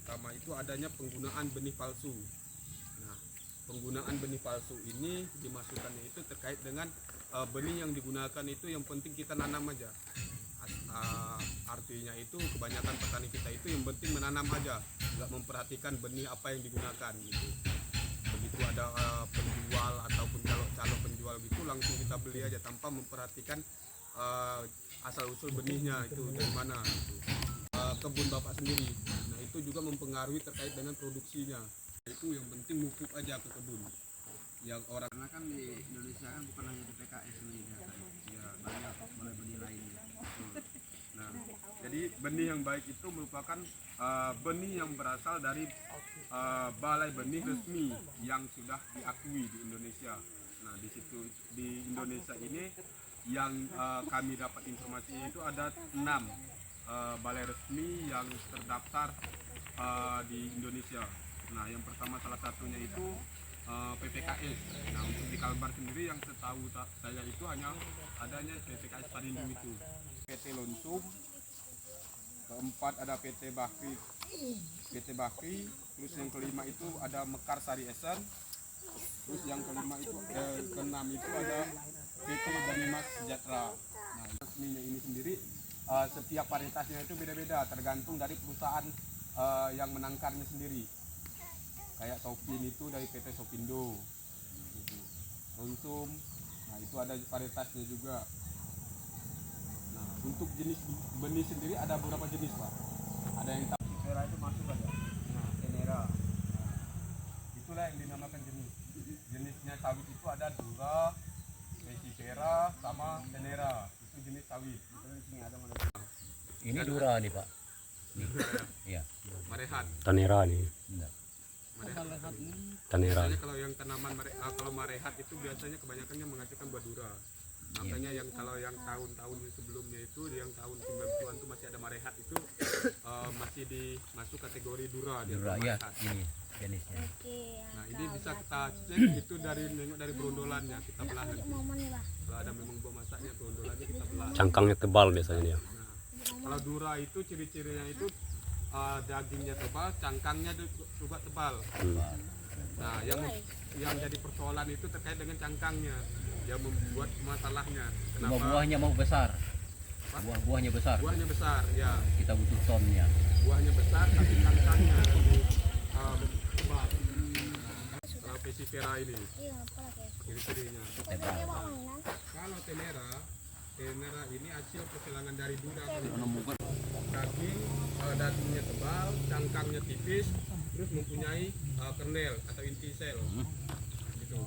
pertama itu adanya penggunaan benih palsu. Nah, penggunaan benih palsu ini dimasukkannya itu terkait dengan benih yang digunakan itu yang penting kita nanam aja. Artinya itu kebanyakan petani kita itu yang penting menanam aja, nggak memperhatikan benih apa yang digunakan gitu. Begitu ada penjual ataupun calon penjual gitu langsung kita beli aja tanpa memperhatikan asal usul benihnya itu dari mana gitu. Kebun bapak sendiri, nah itu juga mempengaruhi terkait dengan produksinya. Itu yang penting pupuk aja ke kebun yang orang, Karena kan di Indonesia kan bukan hanya di PKS ini ya, banyak benih lainnya. nah jadi benih yang baik itu merupakan benih yang berasal dari balai benih resmi yang sudah diakui di Indonesia. Nah di situ di Indonesia ini yang kami dapat informasinya itu ada 6 balai resmi yang terdaftar di Indonesia. Nah yang pertama salah satunya itu PPKS. Nah untuk di Kalbar sendiri yang setahu saya itu hanya adanya PPKS Padindung itu. PT Lonsum, keempat ada PT Bakri, terus yang kelima itu ada Mekar Sari Esen, terus yang kelima itu keenam itu ada PT Banimas Sejahtera. Nah resminya ini sendiri setiap varietasnya itu beda-beda tergantung dari perusahaan yang menangkarnya sendiri. Kayak Sopin itu dari PT Sopindo gitu. Lonsum, nah itu ada varietasnya juga. Nah untuk jenis benih sendiri ada beberapa jenis Pak. Ada yang Tenera itu masuk aja. Nah Tenera, nah, itulah yang dinamakan jenisnya sawit itu ada Dura, Pesifera sama Tenera, itu jenis sawit. Ini Dura nih Pak. Iya. Marehat. Tenera nih. Tenera. Biasanya kalau yang tanaman kalau marehat itu biasanya kebanyakannya menghasilkan buah dura. Makanya yang kalau yang tahun-tahun sebelumnya itu yang tahun 90-an itu masih ada marehat itu masih masuk kategori dura dia. Dura ya, ini jenisnya. Nah, ini bisa kita cek itu dari berondolannya kita belah nanti. Kalau ada memang buah masaknya berondolannya kita belah. Cangkangnya tebal biasanya dia. Nah, kalau dura itu ciri-cirinya itu dagingnya tebal, cangkangnya juga tebal. Nah, yang jadi persoalan itu terkait dengan cangkangnya, yang membuat masalahnya. Kenapa? Buahnya mau besar. Buahnya besar. Buahnya besar, ya. Kita butuh tonnya. Buahnya besar, tapi cangkangnya tebal. Kalau Pesifera ini, ciri-cirinya. Kalau Tenera ini hasil persilangan dari dura. Dagingnya tebal, cangkangnya tipis, terus mempunyai kernel atau inti sel, gitu.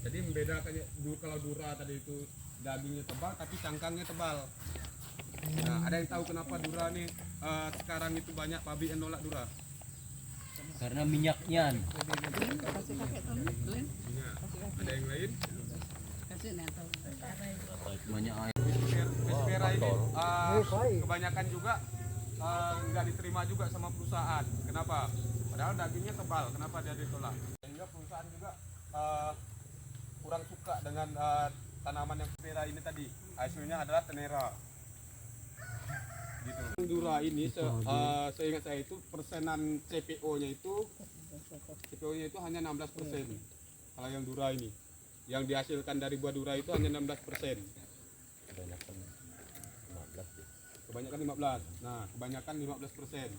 Jadi membedakannya kalau dura tadi itu dagingnya tebal tapi cangkangnya tebal. Nah, ada yang tahu kenapa dura nih sekarang itu banyak pabrik yang nolak dura? Karena minyaknya. Ada yang lain? Banyak air. Pesifera ini kebanyakan juga nggak diterima juga sama perusahaan. Kenapa? Padahal dagingnya tebal. Kenapa dia ditolak? Sehingga perusahaan juga kurang suka dengan tanaman yang Pesifera ini tadi. Hasilnya adalah Tenera. Gitu. Dura ini seingat saya itu persenan CPO-nya itu hanya 16%. Kalau yang Dura ini, yang dihasilkan dari buah Dura itu hanya 16%. Kebanyakan 15. Nah, kebanyakan 15%.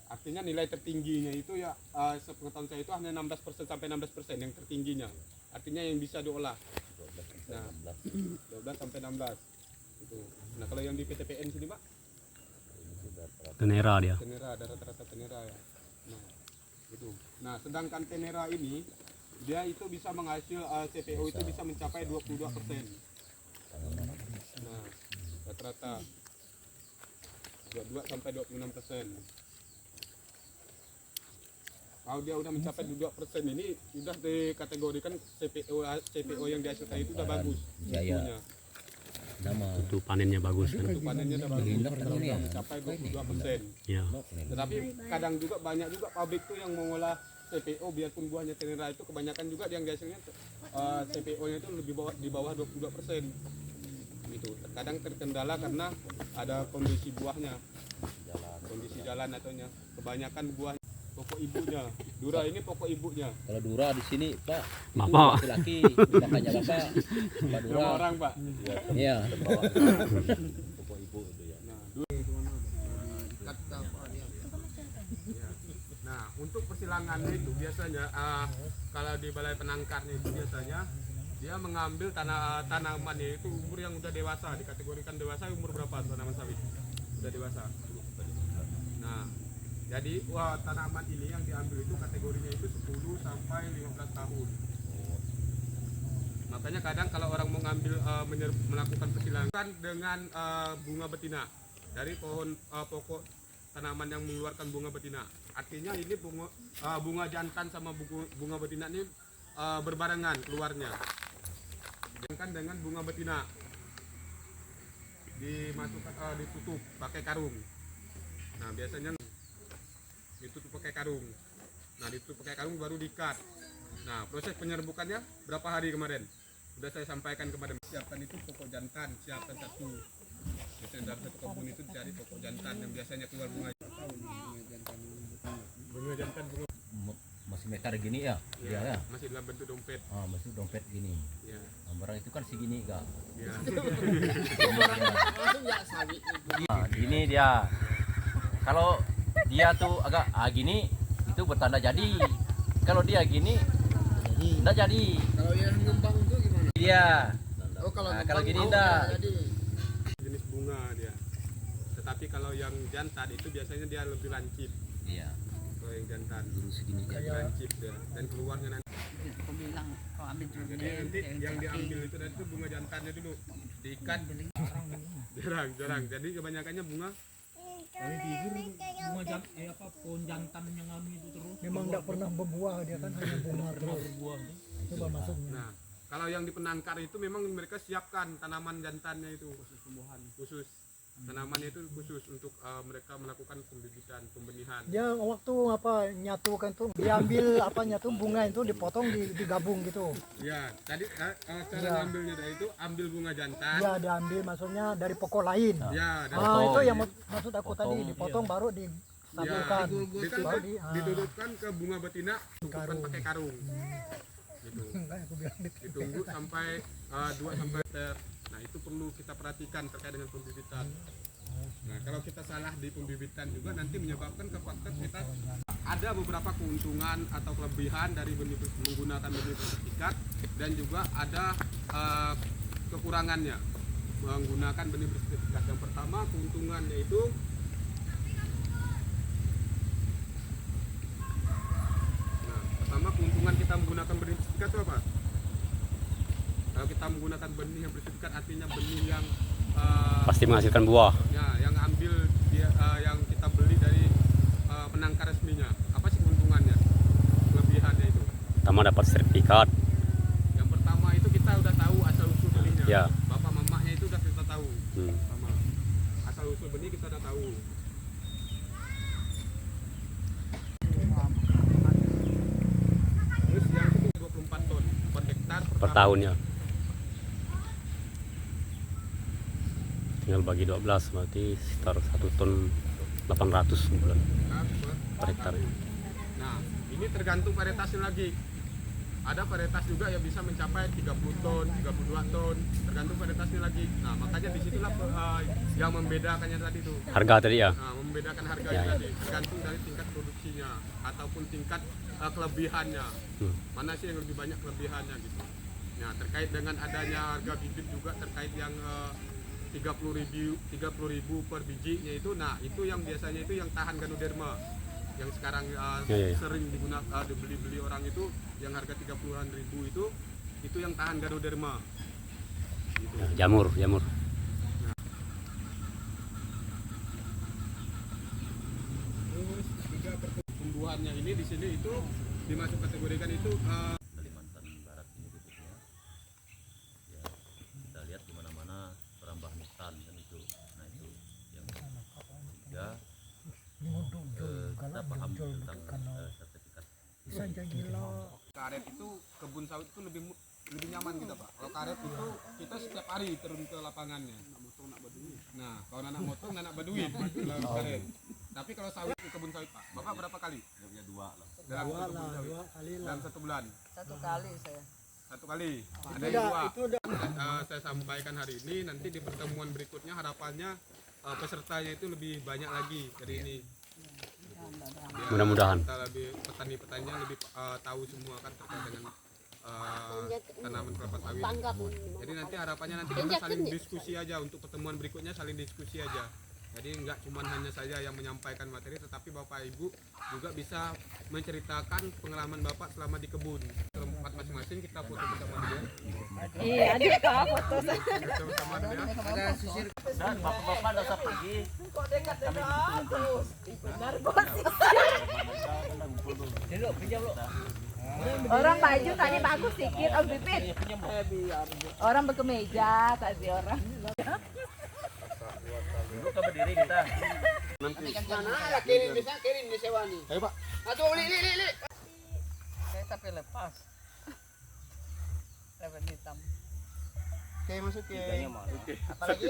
Artinya nilai tertingginya itu ya sepengetahuan saya itu hanya 16% sampai 16% yang tertingginya. Artinya yang bisa diolah. Nah, 12 sampai 16. Itu. Nah, kalau yang di PTPN sini, Pak? Tenera dia. Tenera, ada rata-rata Tenera ya. Nah, itu. Nah, sedangkan Tenera ini dia itu bisa menghasil CPO itu bisa mencapai 22%. Nah, rata-rata 22 sampai 26%. Kalau dia udah mencapai 22% ini sudah dikategorikan CPO yang dihasilkan itu udah bagus. Ya. Nama Itu panennya bagus kan. Itu panennya udah bagus. Kalau udah mencapai 22%. Ya. Tetapi kadang juga banyak juga pabrik tuh yang mengolah CPO biarpun buahnya Tenera itu kebanyakan juga yang hasilnya CPO-nya itu lebih di bawah 22%. Gitu. Kadang terkendala karena ada kondisi buahnya, kondisi jalan ataunya kebanyakan buah pokok ibunya. Dura ini pokok ibunya. Kalau Dura di sini Pak, itu Bapak. laki-laki, makanya Bapak, Pak Dura. Nama orang, Pak. Iya. Pokok ibu itu ya. Nah, Kata apa dia? Nah, untuk persilangannya itu biasanya kalau di balai penangkarnya itu biasanya dia mengambil tanamannya itu umur yang udah dewasa, dikategorikan dewasa umur berapa tanaman sawit? Udah dewasa. Nah, jadi tanaman ini yang diambil itu kategorinya itu 10 sampai 15 tahun. Makanya kadang kalau orang mau ngambil melakukan persilangan dengan bunga betina dari pohon pokok tanaman yang mengeluarkan bunga betina. Artinya ini bunga jantan sama bunga betina ini berbarengan keluarnya. Sedangkan dengan bunga betina dimasukkan ditutup pakai karung. Nah, biasanya ditutup pakai karung. Nah, ditutup pakai karung baru diikat. Nah, proses penyerbukannya berapa hari kemarin? Sudah saya sampaikan kemarin. Siapkan itu pokok jantan, siapkan satu. Biasanya dalam satu kebun itu cari pokok jantan yang biasanya keluar bunga. Bunga jantan bunga. Masih meter gini ya, dia ya. Masih dalam bentuk dompet. Masih dompet gini. Ya. Nah, barang itu kan segini Kak. Ya. Langsung ya sawit itu. Nah, gini dia. Kalau dia tuh agak gini, itu bertanda jadi. Kalau dia gini, enggak jadi. Kalau yang ngembang itu gimana? Dia. Oh, kalau Nah, ngembang kalau gini mau enggak. jadi. Jenis bunga dia. Tetapi kalau yang jantan itu biasanya dia lebih lancip. Iya. Kalau yang jantan Lurus segini lebih aja. lancip dia dan keluarnya nanti. Aku bilang kau ambil dulu Jadi nanti yang diambil itu dari itu bunga jantannya dulu diikat. Jarang. Jadi kebanyakannya bunga. Pohon jantan yang anu itu terus Memang tidak pernah berbuah, dia kan hanya bunga terus. Coba masuknya. Nah, kalau yang di penangkar itu memang mereka siapkan tanaman jantannya itu khusus tumbuhan khusus. Tanamannya itu khusus untuk mereka melakukan pembibitan, pembenihan. Dia waktu apa nyatukan tuh, diambil apa nyatu bunga itu dipotong digabung gitu. Ya, tadi cara Ya. ngambilnya dari itu ambil bunga jantan. Ya diambil maksudnya dari pokok lain. Ya, dan Itu yang maksud aku tadi dipotong baru disatukan. Ditutup, Baru di- ditutupkan ke bunga betina, tutupkan pakai karung. Gitu. Enggak, aku bilang Ditunggu sampai 2 sampai meter. Nah, itu perlu kita perhatikan terkait dengan pembibitan. Nah, kalau kita salah di pembibitan juga nanti menyebabkan ke faktor kita ada beberapa keuntungan atau kelebihan dari menggunakan benih bersertifikat dan juga ada kekurangannya menggunakan benih bersertifikat. Yang pertama keuntungannya itu keuntungan kita menggunakan benih bersertifikat itu apa? Kalau kita menggunakan benih yang bersertifikat artinya benih yang Pasti menghasilkan buah. ya, yang ambil dia yang kita beli dari penangkar resminya. Apa sih keuntungannya? Kelebihannya itu. Pertama dapat sertifikat. Yang pertama itu kita udah tahu asal usul benihnya. Ya. Bapak mamanya itu udah kita tahu. Hmm. Sama. Asal usul benih kita udah tahu. Terus yang itu 24 ton per hektar Per tahunnya. Tinggal bagi 12 berarti sekitar 1 ton 800 sebulan per hektar. Nah, ini tergantung varietasnya lagi. Ada varietas juga yang bisa mencapai 30 ton, 32 ton, tergantung varietasnya lagi. Nah, makanya disitulah yang membedakannya tadi itu. Harga tadi ya. Nah, membedakan harganya Ya, ya. tadi, tergantung dari tingkat produksinya ataupun tingkat kelebihannya. Mana sih yang lebih banyak kelebihannya gitu. Nah, terkait dengan adanya harga bibit juga terkait yang 30.000 per bijinya itu, nah itu yang biasanya itu yang tahan Ganoderma yang sekarang Ya. sering digunakan dibeli orang itu yang harga 30-an ribu itu yang tahan Ganoderma gitu. Ya, jamur. Terus juga pertumbuhannya ini di sini itu dimasuk kategorikan itu Kalimantan Barat ini khususnya. Ya, kita lihat di mana-mana perambah hutan kan itu. Nah, itu yang ketiga kita paham tentang sertifikat. bisa jadi lo. karet itu kebun sawit itu lebih nyaman kita Pak. Kalau karet itu kita setiap hari turun ke lapangannya. Nah, kalau anak motong anak baduin kalau karet. Tapi kalau sawit di kebun sawit Pak, Bapak berapa kali? 2 dalam Dua 1 lah, bulan. 2 kali lah. Dalam 1 bulan. Satu kali saya. 1 kali. Ada Itu yang udah, 2. itu udah. Saya sampaikan hari ini, nanti di pertemuan berikutnya harapannya pesertanya itu lebih banyak lagi dari ini. Biar Mudah-mudahan. kita lebih petani-petaninya lebih tahu semua kan terkait dengan tanaman kelapa sawit. Jadi nanti harapannya nanti kita saling diskusi aja untuk pertemuan berikutnya, saling diskusi aja. Jadi nggak cuma hanya saya yang menyampaikan materi, tetapi Bapak Ibu juga bisa menceritakan pengalaman Bapak selama di kebun. Tempat masing-masing kita foto bersama dia. Iya, ada kak foto saya. Foto bersama dia. Ada sisir Dan bapak-bapak nggak usah pergi. Orang baju tadi bagus sedikit, Om Pipit. Orang berkemeja tadi orang. Dulu ke berdiri kita. mana kirim di sewa nih. Ayo Pak. Aduh, li. Saya sampai lepas. Lepas hitam. Oke, masuk ke. Kayaknya mau. Apalagi